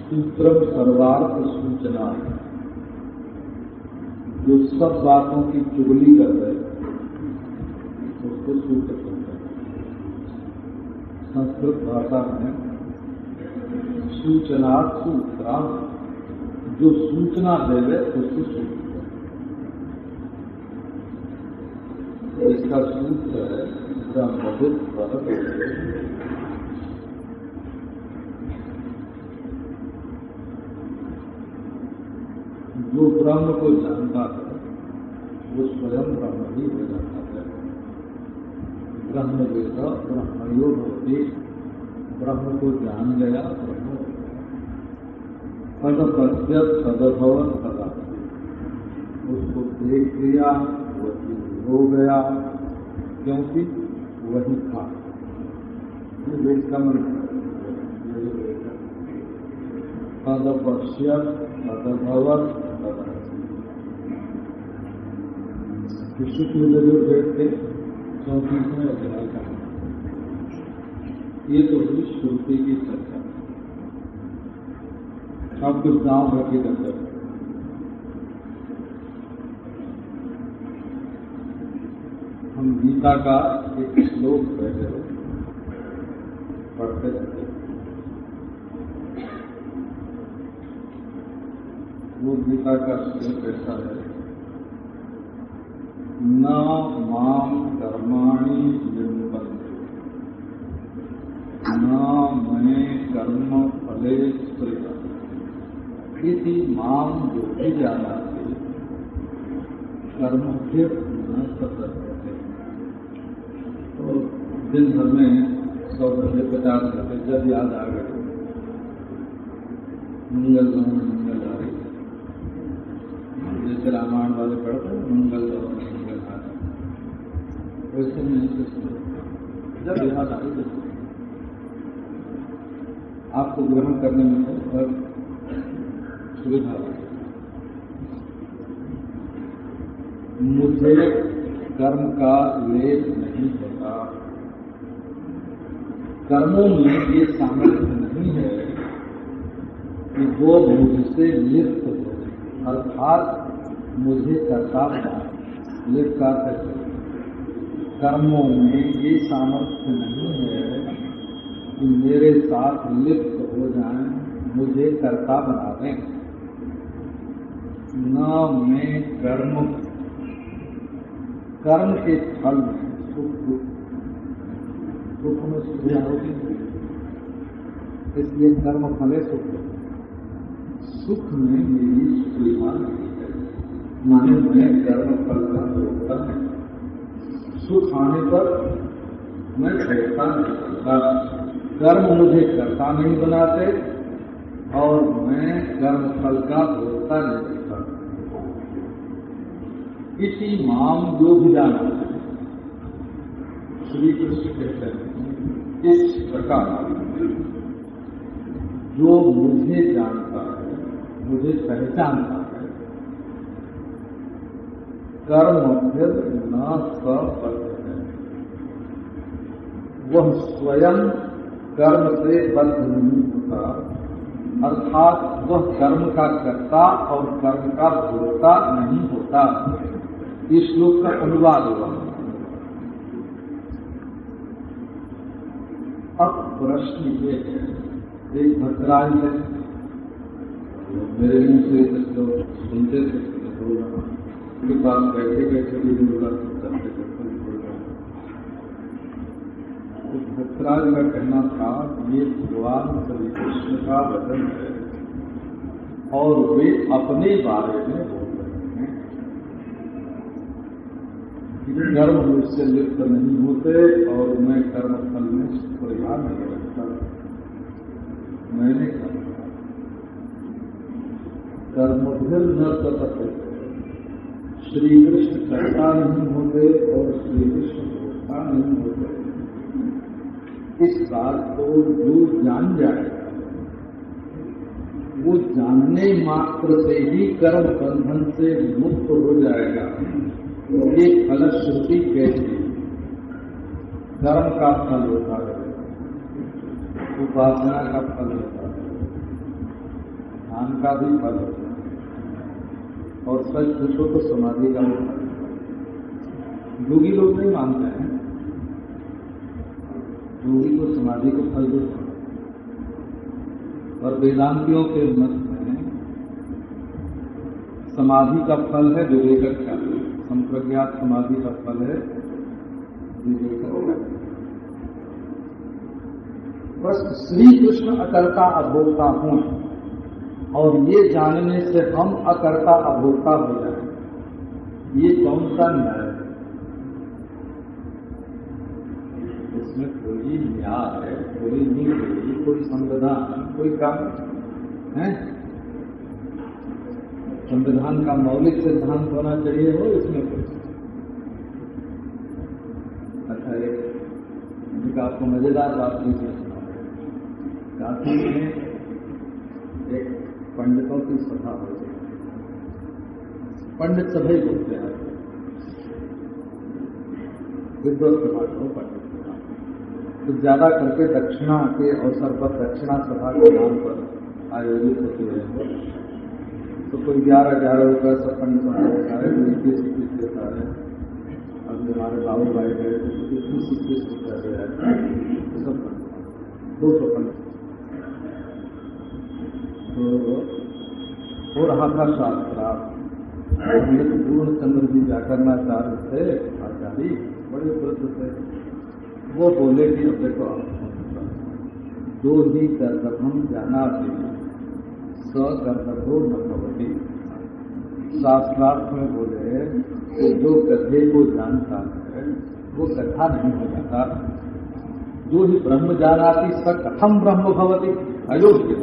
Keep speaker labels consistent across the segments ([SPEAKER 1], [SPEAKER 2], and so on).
[SPEAKER 1] सूत्रम सर्वार्थ सूचना, जो सब बातों की चुगली कर रहे उसको सूत्र कहते हैं। संस्कृत भाषा में सूचनार्थ सूत्रा, जो सूचना देवे उसको सूत्र। इसका सूत्र है ब्रह्मविद पर। जो ब्रह्म को जानता है वो स्वयं ब्रह्म ही हो जाता है। ब्रह्मवेद ब्रह्मयो भवति, ब्रह्म को जान गया ब्रह्म पद पश्यत सदभवन सदा, उसको देख लिया वही हो गया, क्योंकि वही था। ये वेद का मंत्र पद पश्यत सदभवन। विश्व के वेद थे 34वें अध्याय का। ये तो हुई श्रुति की चर्चा। अब कुछ गांव भर की चर्चा। हम गीता का एक श्लोक पहले पढ़ते रहते। वो गीता का श्लोक ऐसा है, न माम कर्माणि लिम्पन्ते, न ममे कर्म फले स्मृता, इति माम योगी जानाति कर्मभिः न सतर्पते। तो दिन भर में 100 घंटे 50 घंटे जब याद आ गए मंगल मंगल आ रही, जैसे रामायण वाले पढ़ते मंगल मंगल आ रही, वैसे नहीं जब याद आई तो आपको ग्रहण करने में तो सुविधा हो। मुझे कर्म का लेप नहीं होता, कर्मों में ये सामर्थ्य नहीं है कि वो मुझसे लिप्त हो, अर्थात मुझे कर्ता बनाए। लिप्त का कर्मों में ये सामर्थ्य नहीं है कि मेरे साथ लिप्त हो जाएं, मुझे कर्ता बना दें। न मैं कर्म के फल में सुख में सुविधा होगी, इसलिए कर्म फले सुख में मेरी सुविधा नहीं है। माने मैं कर्म फल का भोगता है, सुख आने पर मैं भोगता नहीं करता। कर्म मुझे कर्ता नहीं बनाते और मैं कर्म फल का भोगता नहीं करता। इसी माम जो भी जाना, श्री कृष्ण कहते हैं इस प्रकार जो मुझे जानता है, मुझे पहचानता है, कर्म फिर न सबद्ध है, वह स्वयं कर्म से बद्ध नहीं होता, अर्थात वह कर्म का कर्ता और कर्म का भोक्ता नहीं होता। इस श्लोक का अनुवाद हुआ। अब प्रश्न ये है, एक भद्राज है, मेरे मुंह से लोग सुनते थे, बोल रहा उनके पास बैठे बैठे भी बोला करते करते बोल रहा। भद्राज का कहना था ये भगवान श्री कृष्ण का वचन है और वे अपने बारे में बोल रहे हैं कि कर्म मुझसे लिप्त नहीं होते और मैं कर्म फल में प्रयास नहीं रखता। मैंने कहा कर्मभिर न सतत, श्री कृष्ण कर्ता नहीं होते और श्री कृष्ण भोक्ता नहीं होते। इस बात को जो जान जाएगा वो जानने मात्र से ही कर्म बंधन से मुक्त हो जाएगा। ये फलश्रुति कैसी? कर्म का फल होता है, उपासना का फल होता है, ध्यान का भी फल होता है और सच पूछो तो समाधि का भी फल होता है। योगी लोग नहीं मानते हैं, योगी को समाधि को फल देता है, और वेदांतियों के मत में समाधि का फल है विवेक का, संप्रज्ञात समाधि का फल है विवेक का। बस श्री कृष्ण अकर्ता अभोक्ता हूं और ये जानने से हम अकर्ता अभोक्ता हो जाए, ये कौन सा न्याय है? इसमें कोई न्याय है, कोई नीति, कोई संविधान, कोई काम है? संविधान का मौलिक सिद्धांत होना चाहिए हो इसमें कुछ। अच्छा, एक आपको मजेदार बात लीजिए। काशी में एक पंडितों की सभा होती है, पंडित सभा बोलते हैं, विद्वत सभा को पंडित सभा। तो ज्यादा करके दक्षिणा के अवसर पर दक्षिणा सभा के नाम पर आयोजित होती है। तो कोई 11,000 रुपये सब पंडितों को देता है, कोई 21 देता है। अब हमारे बाबू भाई गए तो 21 रुपये दे रहे हैं, सब 200 पंडित। तो हो रहा था शास्त्रार्थ। पंडित पूर्ण चंद्र जी व्याकरणाचार्य थे, आचार्य बड़े प्रसिद्ध थे। वो बोले कि अब देखो, दो ही कर्तव्यम जाना सकर्तव्यो न भवति। शास्त्रार्थ में बोले कि जो गधे को जानता है वो गधा नहीं हो जाता। जो ही ब्रह्म जानाति स कथम ब्रह्म भवति, अयोग्य।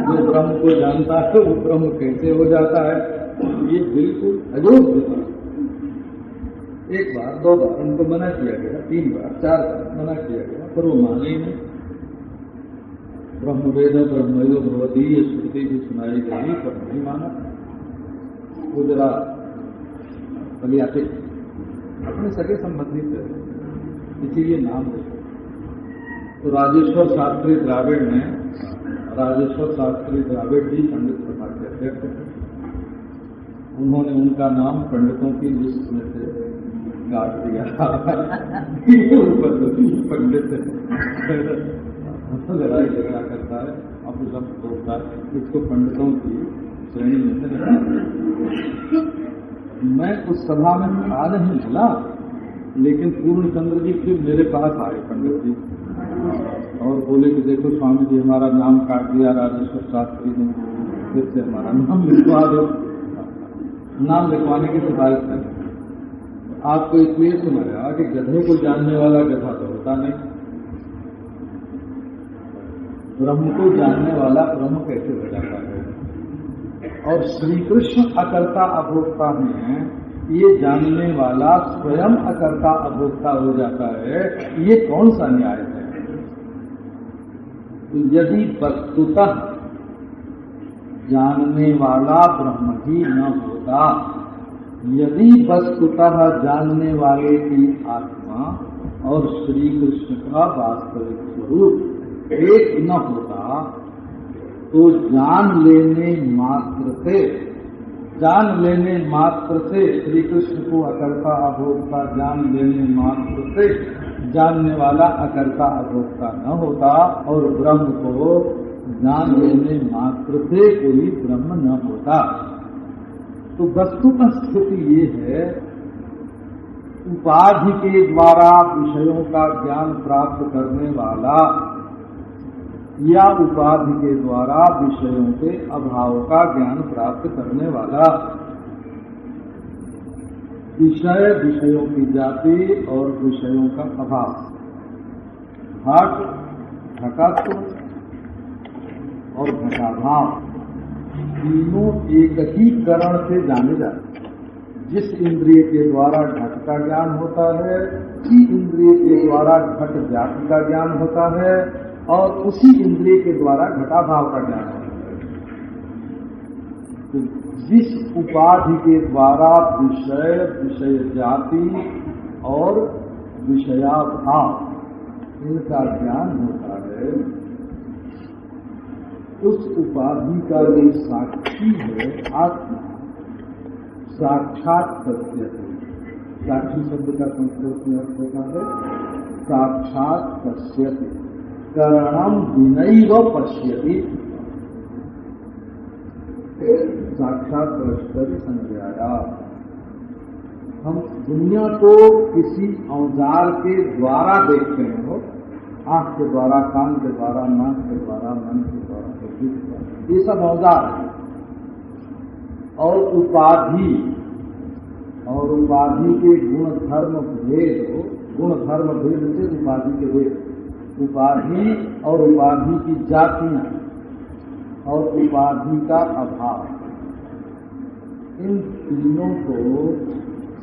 [SPEAKER 1] जो ब्रह्म को जानता है वो ब्रह्म कैसे हो जाता है, ये बिल्कुल अयोग्य था। एक बार, 2 बार उनको मना किया गया, 3 बार, 4 बार मना किया गया, पर वो माने नहीं। ब्रह्मवेद ब्रह्मयो भवति ये श्रुति भी सुनाई गई, पर नहीं माना। वो जरा बलियाते अपने सगे संबंधी थे, इसीलिए नाम देखो। तो राजेश्वर शास्त्री द्राविड़ ने, राजेश्वर शास्त्री द्राविड़ जी पंडित सभा के अध्यक्ष थे। उन्होंने उनका नाम पंडितों की लिस्ट में से काट दिया। पंडित लड़ाई झगड़ा करता है, अब सब बोलता है, इसको पंडितों की श्रेणी में से निकाल। मैं उस सभा में आ नहीं मिला, लेकिन पूर्ण चंद्र जी फिर मेरे पास आए पंडित जी और बोले कि देखो स्वामी जी, हमारा नाम काट दिया राजेश्वर शास्त्री ने, फिर से हमारा नाम लिखवा दो। नाम लिखवाने की सिफारिश है। आपको इसलिए सुनाया कि गधे को जानने वाला गधा तो होता नहीं, ब्रह्म को जानने वाला ब्रह्म कैसे हो जाता है। और श्री कृष्ण अकर्ता अभोक्ता हैं, ये जानने वाला स्वयं अकर्ता अभोक्ता हो जाता है, ये कौन सा न्याय है? तो यदि वस्तुतः जानने वाला ब्रह्म ही न होता, यदि वस्तुतः जानने वाले की आत्मा और श्री कृष्ण का वास्तविक स्वरूप एक न होता, तो जान लेने मात्र से श्री कृष्ण को अकर्ता अभोक्ता जान लेने मात्र से जानने वाला अकर्ता अभोक्ता न होता, और ब्रह्म को जान लेने मात्र से कोई ब्रह्म न होता। तो वस्तु का स्थिति ये है, उपाधि के द्वारा विषयों का ज्ञान प्राप्त करने वाला या उपाधि के द्वारा विषयों के अभाव का ज्ञान प्राप्त करने वाला, विषयों की जाति और विषयों का अभाव, घट, घटत्व और घटाभाव तीनों एक ही करण से जाने जाते। जिस इंद्रिय के द्वारा घट का ज्ञान होता है, उसी इंद्रिय के द्वारा घट जाति का ज्ञान होता है, और उसी इंद्रिय के द्वारा घटाभाव का ज्ञान होता है। तो जिस उपाधि के द्वारा विषय जाति और विषयाभाव इनका ज्ञान होता है, उस उपाधि का जो साक्षी है आत्मा, साक्षात पश्यति। साक्षी शब्द का संस्कृत में अर्थ होता है साक्षात पश्यति, करणम विनैव पश्यति। साक्षात पश्यति संज्ञाया। हम दुनिया को किसी औजार के द्वारा देखते हैं, हो आंख के द्वारा, कान के द्वारा, नाक के द्वारा, मन के द्वारा, बुद्धि के द्वारा, ये सब औजार है। और उपाधि के गुण धर्म भेद से उपाधि के भेद, उपाधि और उपाधि की जातियां और उपाधि का अभाव, इन तीनों को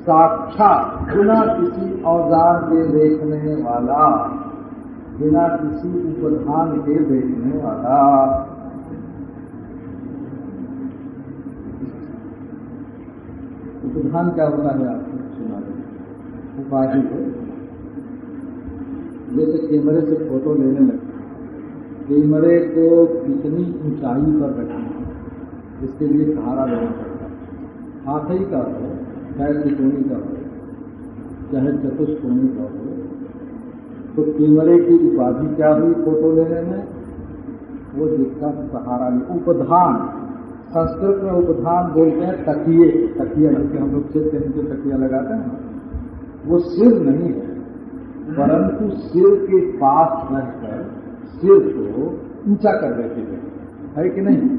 [SPEAKER 1] साक्षात बिना किसी औजार के देखने वाला, बिना किसी उपधान के देखने वाला, उपधान क्या होता है आपको सुना दें। उपाधि को जैसे कैमरे से फोटो लेने लगे, कैमरे को कितनी ऊंचाई पर रखना, इसके लिए सहारा लेना पड़ता है। हाथी का हो, चाहे त्रिकोणी का हो, चाहे चतुष्कोणी का हो, तो कैमरे की उपाधि क्या हुई फोटो लेने में? वो जिसका सहारा ले, उपधान। संस्कृत में उपधान बोलते हैं तकिए, तकिया रखते हम लोग सिर के नीचे तकिया लगाते हैं ना, वो सिर नहीं है, परंतु सिर के पास रहकर सिर को ऊंचा कर देते है कि नहीं?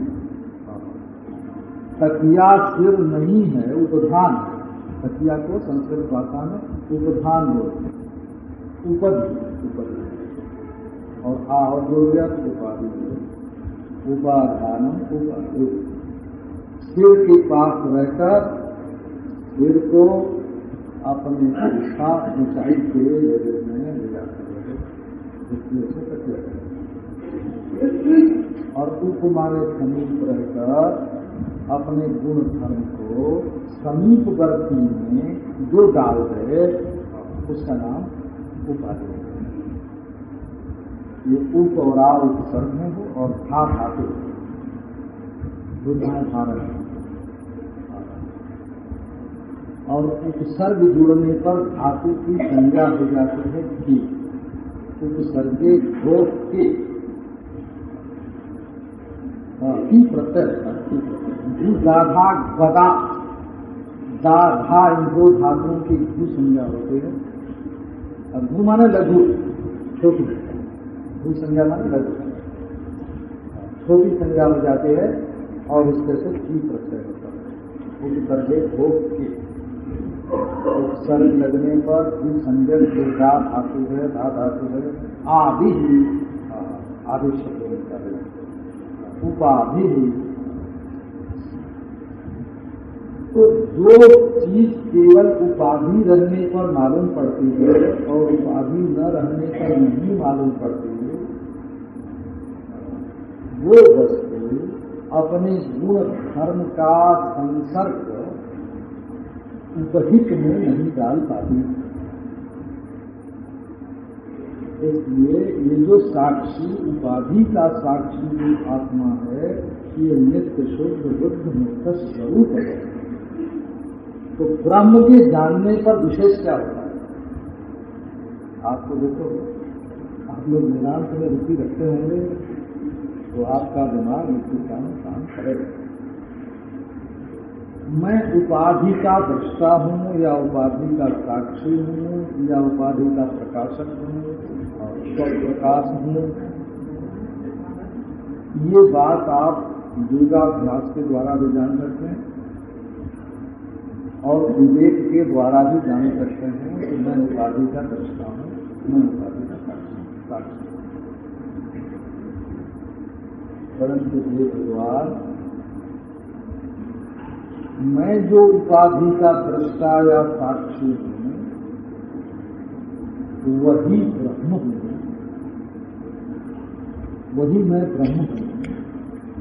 [SPEAKER 1] तकिया सिर नहीं है, उपधान है। तकिया को संस्कृत भाषा में उपधान बोलते हैं, उपधि और आ और बोल गया तो उपाधि, उपाधानम उपाधि। सिर के पास रहकर सिर को अपने ऊंचाई के लेवल में ले जाते हैं, इसलिए से तकिया करते। और उपमाने समीप रहकर अपने गुण धर्म को समीपवर्ती में जो डाल दे उसका नाम उपाधि है। ये उप और आ उपसर्ग में हो और था धातु धारण, और उपसर्ग जुड़ने पर धातु की संज्ञा हो जाती है की। उपसर्गे घोष के प्रत्यय गाधा गदा दाधा, इन दो धातुओं की भू संज्ञा होती है। और भू माने लघु, छोटी, भू संज्ञा माने लघु, छोटी संज्ञा हो जाती है और इसके से की प्रत्यय होता है। उपसर्गे भोग के उपसर्ग लगने पर भी संज्ञक जो दा धातु है, धा धातु है, आदि ही आदि शब्द होता है। उपाधि ही तो जो चीज केवल उपाधि रहने पर मालूम पड़ती है और उपाधि न रहने पर नहीं मालूम पड़ती है, वो वस्तु अपने गुण धर्म का संसर्ग उपहित में नहीं डाल पाती। इसलिए ये जो साक्षी उपाधि का साक्षी जो आत्मा है, ये नित्य शुद्ध बुद्ध मुक्त स्वरूप है। तो ब्रह्म के जानने पर विशेष क्या होता है? आपको देखो, आप लोग वेदांत में रुचि रखते होंगे तो आपका दिमाग इसी काम करेगा। मैं उपाधि का दृष्टा हूँ या उपाधि का साक्षी हूँ या उपाधि का प्रकाशक हूँ और स्वप्रकाश हूँ, ये बात आप योगाभ्यास के द्वारा भी जान सकते हैं और विवेक के द्वारा भी जान सकते हैं कि मैं उपाधि का दृष्टा हूँ, मैं उपाधि का साक्षी। परंतु ये भगवान, मैं जो उपाधि का दृष्टा या साक्षी हूँ वही ब्रह्म हूँ, वही मैं ब्रह्म हूँ।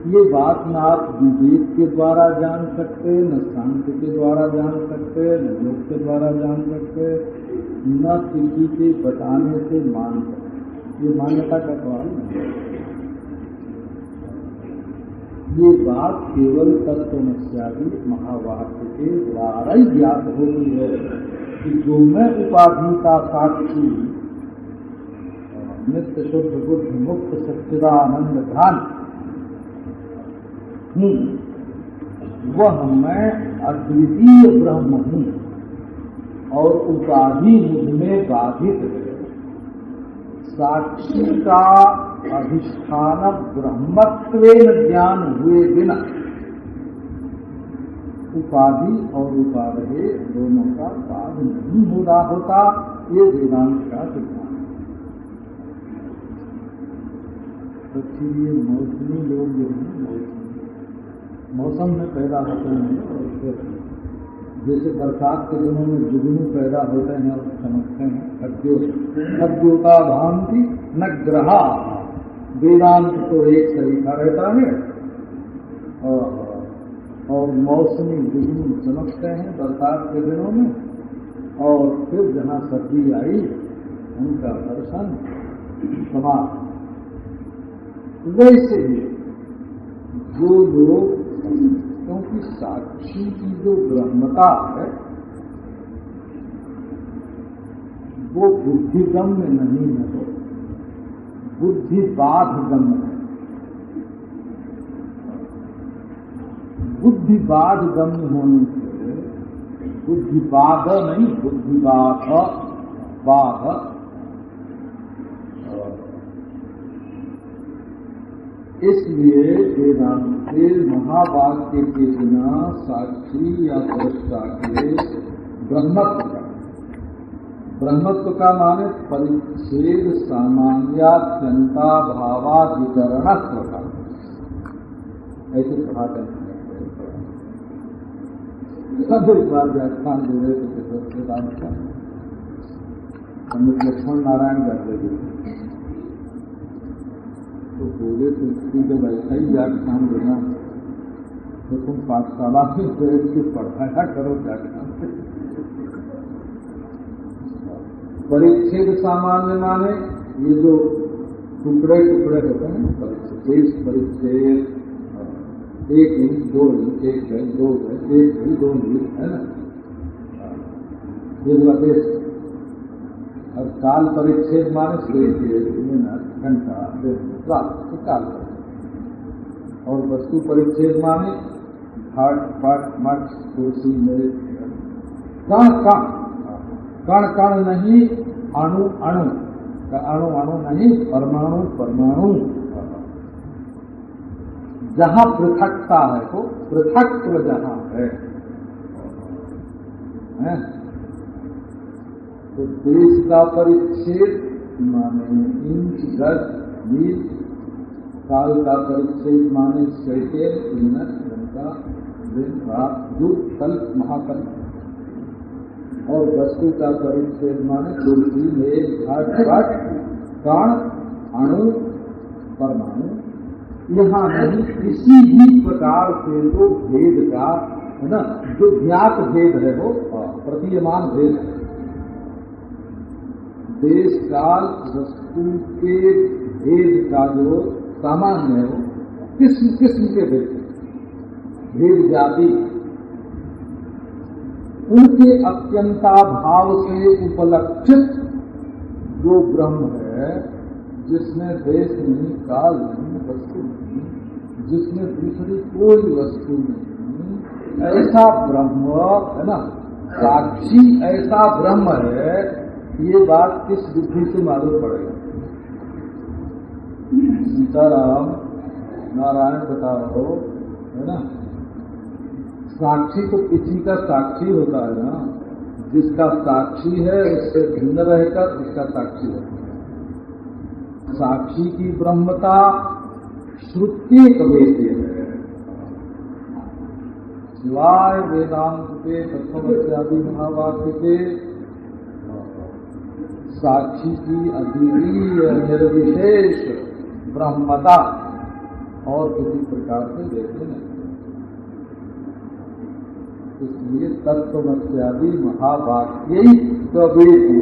[SPEAKER 1] ये बात न आप विवेक के द्वारा जान सकते, न शांति के द्वारा जान सकते, न योग के द्वारा जान सकते, न किसी के बताने से मान सकते। ये मान्यता का सवाल नहीं है। ये बात केवल तत्वमस्यादि महावाक्य के द्वारा ही ज्ञात हो गई है कि जो मैं उपाधि का साक्षी नित्य शुद्ध बुद्ध मुक्त सच्चिदानंद घन हूँ, वह मैं अद्वितीय ब्रह्म हूँ और उपाधि मुझमें बाधित है। साक्षी का अधिष्ठान ब्रह्मत्वेन ज्ञान हुए बिना उपाधि और उपाधेय दोनों का बाध नहीं हो रहा होता। ये वेदांत का सिद्धांत है। तो ये मौसमी लोग जो हैं, मौसम में पैदा होते हैं और फिर जैसे बरसात के दिनों में जुगनू पैदा होते हैं और चमकते हैं, खद्योता भांति न ग्रहा। वेदांत तो एक तरीका रहता है और मौसमी जुगनू चमकते हैं बरसात के दिनों में, और फिर जहाँ सर्दी आई उनका दर्शन समाप्त। वैसे ही जो लोग, क्योंकि साक्षी की जो ब्रह्मता है वो बुद्धिगम्य नहीं है, बुद्धिबाधगम्य है। बुद्धिबाधगम्य होने से, बुद्धिबाध नहीं, बुद्धिबाध बाध, इसलिए वेदांत के महावाक्य के बिना साक्षी या दृष्टा के ब्रह्मत्व का माने परिच्छेद सामान्यात्यंता भावाधिकरणत्व का, ऐसे कहा सब इस बार व्याख्यान दे रहे थे वेदांत का। पंडित लक्ष्मण नारायण करते थे तो बोले तो इसकी जब ऐसा ही व्याख्यान देना तो तुम पाठशाला में बैठ के पढ़ाया करो व्याख्यान। परिच्छेद सामान्य माने ये जो टुकड़े टुकड़े होते हैं, परिच्छेद 1 इंच 2 इंच 1 गज 2 गज 1 गज 2 इंच है ना, ये आदेश। और काल परिच्छेद माने मिनट घंटा काल परिच्छेद। और वस्तु परिच्छेद माने घाट पाट मठ कुर्सी मेज कण कण नहीं, अणु अणु का अणु अणु नहीं, परमाणु परमाणु। जहाँ पृथकता है तो पृथकत्व जहाँ है, तो देश का परिच्छेद माने इंच गज मील, काल का परिच्छेद माने सेकेंड मिनट घंटा दिन रात युग कल्प महाकल्प। और वस्तु का परिच्छेद माने तुलसी मेघ घट घट कण अणु परमाणु, यहाँ नहीं किसी भी प्रकार से तो भेद का है ना, जो ज्ञात भेद है वो प्रतीयमान भेद है। देश काल वस्तु के भेद का जो सामान्य है वो किस्म किस्म के भेद जाति, उनके अत्यंताभाव से उपलक्षित जो ब्रह्म है, जिसमें देश नहीं, काल नहीं, वस्तु नहीं, जिसमें दूसरी कोई वस्तु नहीं, ऐसा ब्रह्म है ना, साक्षी ऐसा ब्रह्म है। ये बात किस बुद्धि से मालूम पड़ेगा? सीताराम नारायण बता रहो है ना, साक्षी तो किसी का साक्षी होता है ना, जिसका साक्षी है उससे भिन्न रहकर उसका साक्षी होता है। साक्षी की ब्रह्मता श्रुति कवेद्य है, शिवाय वेदांत के तत्वमस्यादि महावाक्य के साक्षी की अद्वितीय निर्विशेष ब्रह्मता और किसी प्रकार से देखे नहीं। इसलिए तत्वमस्यादि महावाक्य कवेद्य,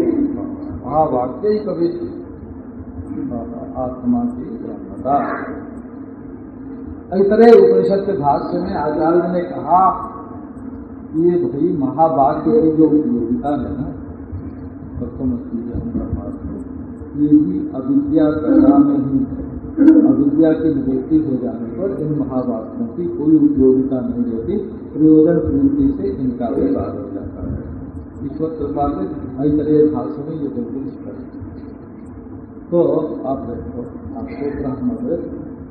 [SPEAKER 1] महावाक्य कवेद्य आत्मा की ब्रह्मता। ऐतरेय उपनिषद के भाष्य में आचार्य ने कहा कि ये भाई महावाक्य की जो उपयोगिता है ना, तत्वमस्यादि ये भी अविद्या पैदा में ही है। अविद्या की निवृत्ति हो जाने पर इन महावाक्यों की कोई उपयोगिता नहीं रहती, प्रयोजन पूर्ति से इनका व्यवहार हो जाता है। ईश्वर कृपा से ऐतरेय भाष्य में ये बिल्कुल स्पष्ट। तो आप देखो, आपको ब्रह्मवेद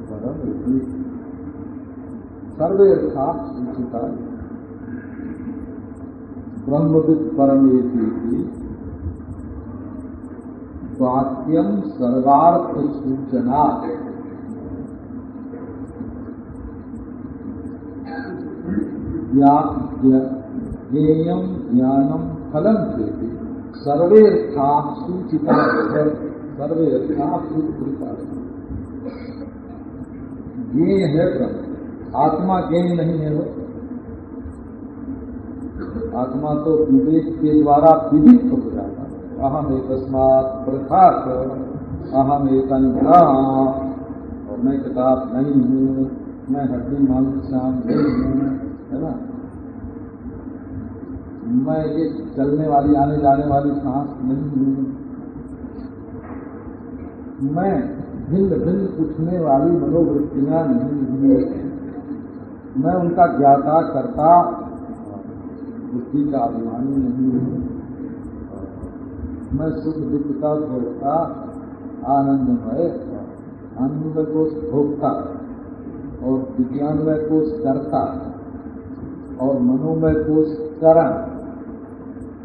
[SPEAKER 1] परम सर्वे अर्थात सूचिता ब्रह्मविद परमेति वाक्यम सर्वार्थ सूचना। ज्ञेयम ज्ञानम फलम देते सर्वे अर्था सूचिता, सर्वे अर्था सूचिता। ज्ञेय है ब्रह्म, आत्मा ज्ञेय नहीं है वो। आत्मा तो विवेक के द्वारा विदित हो जाता है। अहम एकस्मात् पृथक्, अहम एक अंधा, और मैं किताब नहीं हूँ, मैं हड्डी मांस श्याम नहीं हूँ, है ना, मैं ये चलने वाली आने जाने वाली सांस नहीं हूँ, मैं भिन्न भिन्न उठने वाली मनोवृत्तियाँ नहीं हूँ, मैं उनका ज्ञाता करता बुद्धि का अभिमानी नहीं हूँ, मैं सुख दुख का भोक्ता आनंदमय, आनंद को भोक्ता और विज्ञानमय को करता और मनोमय को करण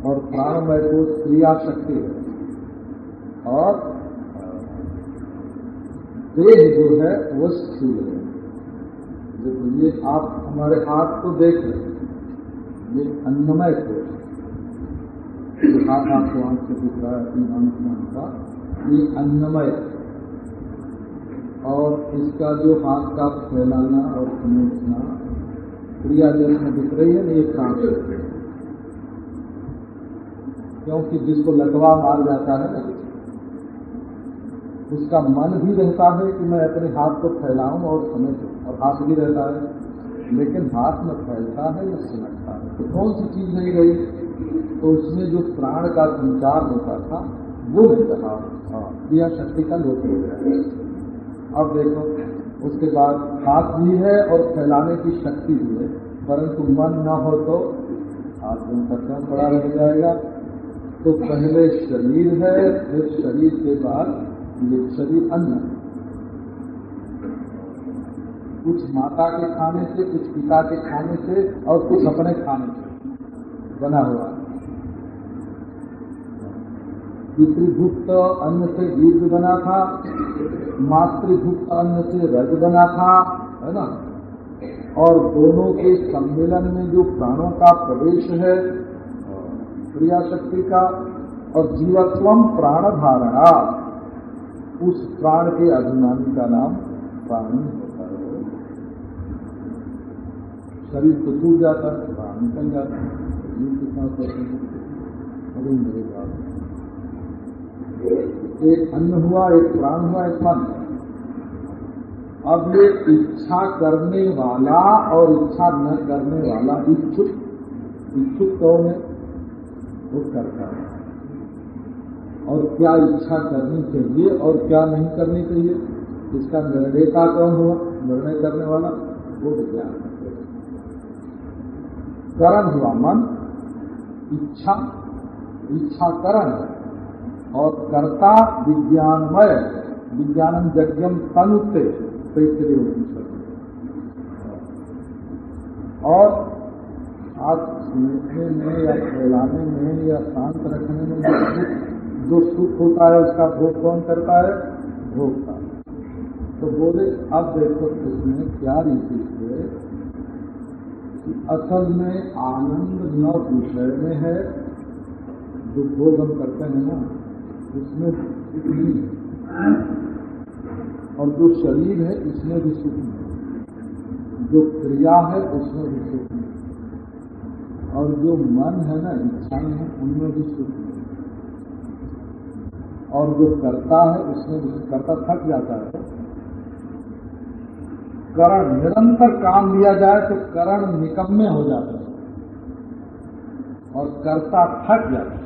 [SPEAKER 1] और प्राणमय को क्रिया शक्ति है और देह जो है वो स्थूल है। देखो ये आप हमारे हाथ को देख रहे हैं, ये अन्नमय कोश, हाथ आपको आंख से दिख रहा है, तीन आंख का, ये अन्नमय, और इसका जो हाथ का फैलाना और समेटना क्रिया जैसे दिख रही है, ये प्राण, क्योंकि जिसको लकवा मार जाता है उसका मन भी रहता है कि मैं अपने हाथ को फैलाऊं और समेटूं, और हाथ भी रहता है, लेकिन हाथ में फैलता है या सिमटता है, तो कौन सी चीज नहीं गई? तो उसमें जो प्राण का संचार होता था वो नहीं रहा, क्रिया शक्ति का लोप हो गया। अब देखो, उसके बाद हाथ भी है और फैलाने की शक्ति भी है, परंतु मन न हो तो हाथ उनका क्यों पड़ा रह जाएगा? तो पहले शरीर है, फिर शरीर के बाद ये शरीर अन्न, कुछ माता के खाने से, कुछ पिता के खाने से और कुछ अपने खाने से बना हुआ। पितृभुक्त अन्न से दीर्घ बना था, मातृभुक्त अन्न से रज बना था, है ना, और दोनों के सम्मेलन में जो प्राणों का प्रवेश है क्रिया शक्ति का, और जीवत्वम प्राण धारणा, उस प्राण के अभिमानी का नाम प्राणी होता है। शरीर तो टूट जाता है, प्राण निकल जाता है, जीव कितना एक अन्न हुआ, एक प्राण हुआ, एक मन। अब ये इच्छा करने वाला और इच्छा न करने वाला, इच्छुक कौन है? वो करता है। और क्या इच्छा करनी चाहिए और क्या नहीं करनी चाहिए, इसका निर्णयता कौन हुआ? निर्णय करने वाला वो विज्ञान है। करण हुआ मन, इच्छा करण है, और कर्ता विज्ञानमय, विज्ञानम यज्ञम तनुते तैतरीय उपनिषद। और हाथ छूने में या फैलाने में या शांत रखने में जो सुख होता है उसका भोग कौन करता है? भोगता। तो बोले अब देखो इसमें क्या रीति है कि असल में आनंद न विषय में है, जो भोग हम करते हैं ना उसमें सुख नहीं है, और जो शरीर है इसमें भी सुख नहीं, जो क्रिया है उसमें भी सुख नहीं, और जो मन है ना, इच्छाएं हैं, उनमें भी सुख नहीं, और जो करता है उसमें भी करता थक जाता है। करण निरंतर काम लिया जाए तो करण निकम्मे हो जाते हैं और कर्ता थक जाता है।